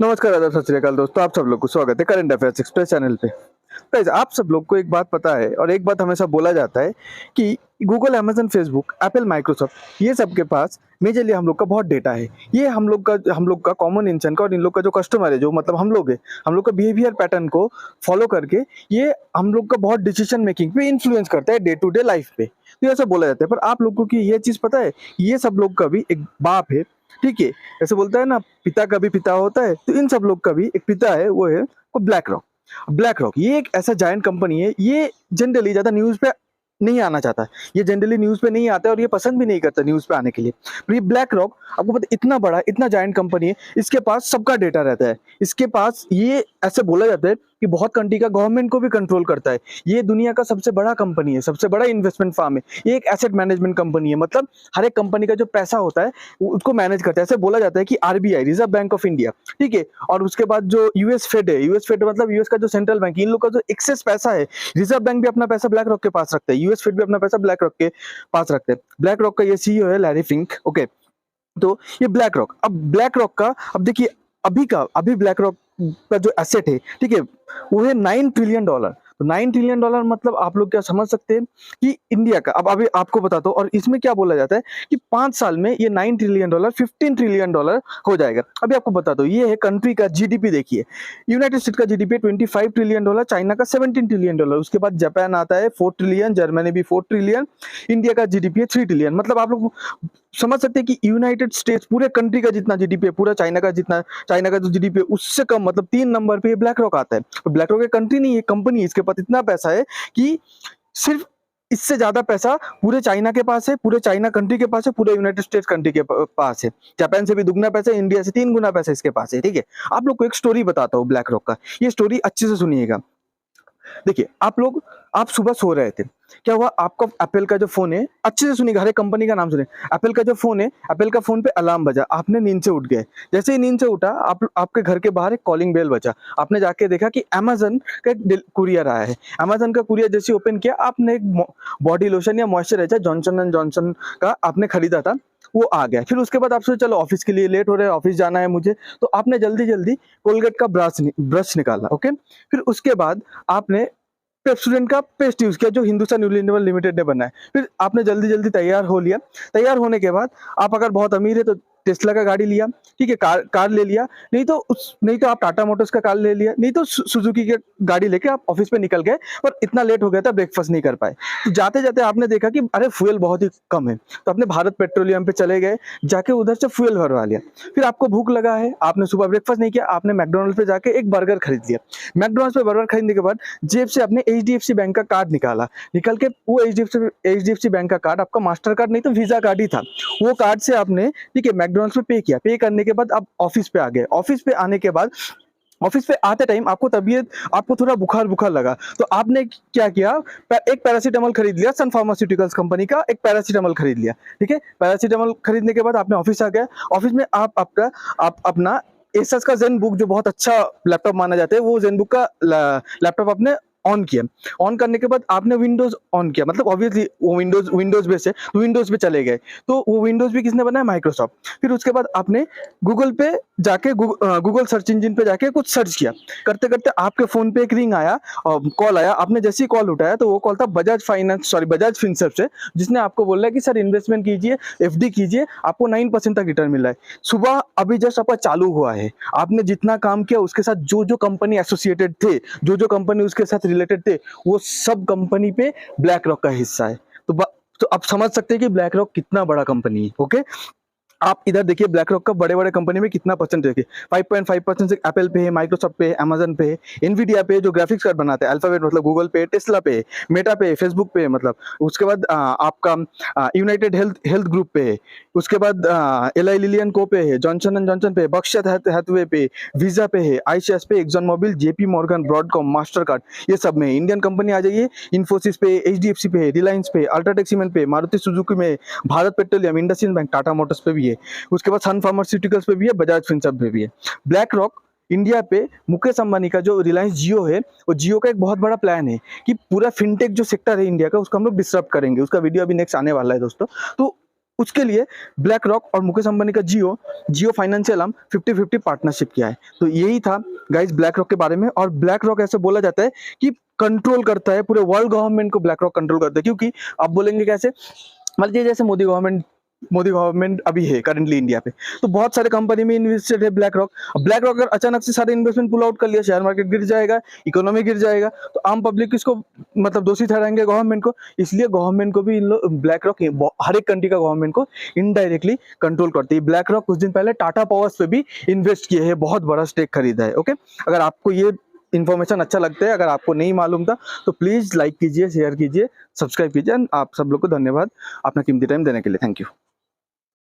नमस्कार, आदाब, सत श्री अकाल दोस्तों। आप सब लोग को स्वागत है करंट अफेयर्स एक्सप्रेस चैनल पे। गाइस, आप सब लोग को एक बात पता है और एक बात हमेशा बोला जाता है कि Google, Amazon, Facebook, Apple, Microsoft ये सब के पास मेजरली हम लोग का बहुत डेटा है। ये हम लोग का कॉमन इंसान का और इन लोग का जो कस्टमर है, जो मतलब हम लोग है, हम लोग का बिहेवियर पैटर्न को फॉलो करके ये हम लोग का बहुत डिसीजन मेकिंग पे इन्फ्लुएंस करता है डे टू डे लाइफ पे। तो ऐसा बोला जाता है। पर आप लोगों को ये चीज़ पता है, ये सब लोग का भी एक बाप है, ठीक है? ऐसे बोलता है ना, पिता का भी पिता होता है, तो इन सब लोग का भी एक पिता है, वो है वो ब्लैक रॉक। ब्लैक रॉक ये एक ऐसा जायंट कंपनी है। ये जनरली ज़्यादा न्यूज़ पे नहीं आना चाहता है। ये जनरली न्यूज़ पे नहीं आता है और ये पसंद भी नहीं करता न्यूज़ पे आने के लिए। पर ये ब्लैक रॉक, आपको पता है, इतना बड़ा, इतना जायंट कंपनी है, इसके पास सबका डेटा रहता है। इसके पास ये ऐसे बोला जाता है कि बहुत कंट्री का गवर्नमेंट को भी कंट्रोल करता है। ये दुनिया का सबसे बड़ा कंपनी है, सबसे बड़ा इन्वेस्टमेंट फर्म है। ये एक एसेट मैनेजमेंट कंपनी है, मतलब हर एक कंपनी का जो पैसा होता है उसको मैनेज करता है। ऐसे बोला जाता है कि RBI, reserve bank of India, ठीक है? और उसके बाद जो यूएस फेड है, यूएस फेड मतलब यूएस का जो सेंट्रल बैंक, इन लोग का जो एक्सेस पैसा है, रिजर्व बैंक भी अपना पैसा ब्लैक रॉक के पास रखता है, यूएस फेड भी अपना पैसा ब्लैक रॉक के पास रखते हैं। ब्लैक रॉक का ये सीईओ है लैरी फिंक, ओके? तो ये ब्लैक रॉक, अब ब्लैक रॉक का, अब देखिए, अभी ब्लैक रॉक का जो एसेट है, ठीक है, वो है $9 ट्रिलियन। तो $9 ट्रिलियन मतलब आप लोग क्या समझ सकते हैं कि इंडिया का, अब अभी आपको बताता हूँ। और इसमें क्या बोला जाता है कि 5 साल में ये $9 ट्रिलियन $15 ट्रिलियन हो जाएगा। अभी आपको बताता हूँ, ये है कंट्री का जीडीपी। देखिए, यूनाइटेड स्टेट का जीडीपी $25 ट्रिलियन, चाइना का $17 ट्रिलियन, उसके बाद जापान आता है 4 ट्रिलियन, जर्मनी भी 4 ट्रिलियन, इंडिया का जीडीपी है 3 ट्रिलियन। मतलब आप लोग समझ सकते हैं कि यूनाइटेड स्टेट्स पूरे कंट्री का जितना जीडीपी है, पूरा चाइना का जो जीडीपी है उससे कम, मतलब 3 नंबर पे ब्लैक रॉक आता है। तो ब्लैक रॉक एक कंट्री नहीं है, कंपनी है। इसके पास इतना पैसा है कि सिर्फ इससे ज्यादा पैसा पूरे चाइना के पास है, पूरे चाइना कंट्री के पास है, पूरे यूनाइटेड स्टेट्स कंट्री के पास है। जापान से भी दुगना पैसा है, इंडिया से 3 गुना पैसा इसके पास है, ठीक है? आप लोग को एक स्टोरी बताता हूँ ब्लैक रॉक का। ये स्टोरी अच्छे से सुनिएगा। देखिए, आप सुबह सो रहे थे, क्या हुआ? आपका एप्पल का जो फोन है, अच्छे से सुनिएगा, हर एक कंपनी का नाम सुनिए। एप्पल का जो फोन है, एप्पल का फोन पे अलार्म बजा, आपने नींद से उठ गए। जैसे ही नींद से उठा, आपके घर के बाहर एक कॉलिंग बेल बजा। आपने जाके देखा कि अमेजन का एक कुरियर आया है। अमेजन का कुरियर जैसे ओपन किया, आपने एक बॉडी लोशन या मॉइस्चराइजर जॉनसन एंड जॉनसन का आपने खरीदा था, वो आ गया। फिर उसके बाद आपसे, चलो ऑफिस के लिए लेट हो रहा है, ऑफिस जाना है मुझे, तो आपने जल्दी जल्दी कोलगेट का ब्रश निकाला, ओके? फिर उसके बाद आपने पेप्सोडेंट का पेस्ट यूज किया, जो हिंदुस्तान यूनिलीवर लिमिटेड ने बनाया। फिर आपने जल्दी जल्दी तैयार हो लिया। तैयार होने के बाद आप अगर बहुत अमीर है तो टेस्ला का गाड़ी लिया, ठीक है, कार ले लिया। नहीं तो आप टाटा मोटर्स का कार ले लिया, नहीं तो सुजुकी की गाड़ी लेके आप ऑफिस पे निकल गए। पर इतना लेट हो गया था, ब्रेकफास्ट नहीं कर पाए। तो जाते जाते आपने देखा कि अरे फ्यूल बहुत ही कम है, तो आपने भारत पेट्रोलियम पे चले गए, जाके उधर से फ्यूल भरवा लिया। फिर आपको भूख लगा है, आपने सुबह ब्रेकफास्ट नहीं किया, आपने मैकडोनल्ड पे जाके एक बर्गर खरीद लिया। मैकडोनल्ड पे बर्गर खरीदने के बाद जेब से आपने एचडीएफसी बैंक का कार्ड निकाला। निकल के वो एचडीएफसी बैंक का कार्ड, आपका मास्टर कार्ड नहीं तो वीजा कार्ड ही था, वो कार्ड से आपने, ठीक है, मैकडोनल्ड्स पे पे किया। पे करने के बाद आप ऑफिस पे आ गए। ऑफिस पे आने के बाद, ऑफिस पे आते टाइम आपको थोड़ा बुखार बुखार लगा, तो आपने क्या किया? एक पैरासीटामोल खरीद लिया, सन फार्मास्यूटिकल्स कंपनी का एक पैरासीटामोल खरीद लिया, ठीक है? पैरासीटामोल खरीदने के बाद आपने ऑफिस आ गया। ऑफिस में आप अपना एसस का जेन बुक, जो बहुत अच्छा लैपटॉप माना जाता है, वो जेन बुक का लैपटॉप आपने ऑन किया। ऑन करने के बाद आपने विंडोज ऑन किया, मतलब ऑब्वियसली वो विंडोज बेस है, तो विंडोज पे चले गए। तो वो विंडोज भी किसने बनाया? माइक्रोसॉफ्ट। फिर उसके बाद आपने गूगल पे जाके, गूगल सर्च इंजन पे जाके कुछ सर्च किया। करते करते आपके फोन पे एक रिंग आया, कॉल आया। आपने जैसे ही कॉल उठाया तो वो कॉल था बजाज फिनसर्व से, जिसने आपको बोला है कि सर इन्वेस्टमेंट कीजिए, एफडी कीजिए, आपको 9% तक रिटर्न मिल रहा है। सुबह अभी जस्ट आपका चालू हुआ है, आपने जितना काम किया उसके साथ जो जो कंपनी एसोसिएटेड थे, जो जो कंपनी उसके साथ रिलेटेड थे, वो सब कंपनी पे ब्लैक रॉक का हिस्सा है। तो आप समझ सकते हैं कि ब्लैक रॉक कितना बड़ा कंपनी है, ओके? आप इधर देखिए, ब्लैक रॉक का बड़े बड़े कंपनी में कितना परसेंट देखिए, 5.5% से एप्पल पे है, माइक्रोसॉफ्ट पे है, अमेजन पे है, एनवीडिया पे, जो ग्राफिक्स कार्ड बनाते हैं, अल्फाबेट मतलब गूगल पे, टेस्ला पे, मेटा पे, फेसबुक पे, मतलब उसके बाद आपका यूनाइटेड हेल्थ ग्रुप पे है, उसके बाद एलाई लिलियन को पे है, जॉनसन एंड जॉनसन पे, बक्शर हैथवे पे, वीजा पे है, आईसीएस पे, Exxon Mobil, JP Morgan, Broadcom, Mastercard, ये सब में इंडियन कंपनी आ जाइए। इन्फोसिस पे, एचडीएफसी पे, रिलायंस पे, अल्ट्राटेक सीमेंट पे, मारुति सुजुकी में, Bharat petroleum, IndusInd bank, Tata Motors पे भी है। उसके बाद सन फार्मास्यूटिकल्स पे भी है, बजाज फिनसर्व पे भी है। ब्लैक रॉक इंडिया पे, मुकेश अंबानी का जो रिलायंस जियो है, वो जियो का एक बहुत बड़ा प्लान है कि पूरा फिनटेक जो सेक्टर है इंडिया का, उसको हम लोग डिसरप्ट करेंगे। उसका वीडियो अभी नेक्स्ट आने वाला है दोस्तों। तो उसके लिए ब्लैक रॉक और मुकेश अंबानी का जियो फाइनेंशियल आर्म 50-50 पार्टनरशिप किया है। तो यही था गाइस ब्लैक रॉक के बारे में। और ब्लैक रॉक ऐसे बोला जाता है कि कंट्रोल करता है पूरे वर्ल्ड गवर्नमेंट को, ब्लैक रॉक कंट्रोल करता है। क्योंकि आप बोलेंगे कैसे, मान लीजिए जैसे मोदी गवर्नमेंट अभी है करेंटली इंडिया पे, तो बहुत सारे कंपनी में इन्वेस्टेड है ब्लैक रॉक। ब्लैक रॉक अगर अचानक से सारे इन्वेस्टमेंट पुल आउट कर लिया, शेयर मार्केट गिर जाएगा, इकोनॉमी गिर जाएगा, तो आम पब्लिक किसको मतलब दोषी ठहराएंगे? गवर्नमेंट को। इसलिए गवर्नमेंट को भी इन लोग ब्लैक रॉक हर एक कंट्री का गवर्नमेंट को इनडायरेक्टली कंट्रोल करती है। ब्लैक रॉक कुछ दिन पहले टाटा पावर्स पे भी इन्वेस्ट किए हैं, बहुत बड़ा स्टेक खरीदा है। ओके, अगर आपको ये इन्फॉर्मेशन अच्छा लगता है, अगर आपको नहीं मालूम था तो प्लीज लाइक कीजिए, शेयर कीजिए, सब्सक्राइब कीजिए। आप सब लोग को धन्यवाद अपना कीमती टाइम देने के लिए। Thank you.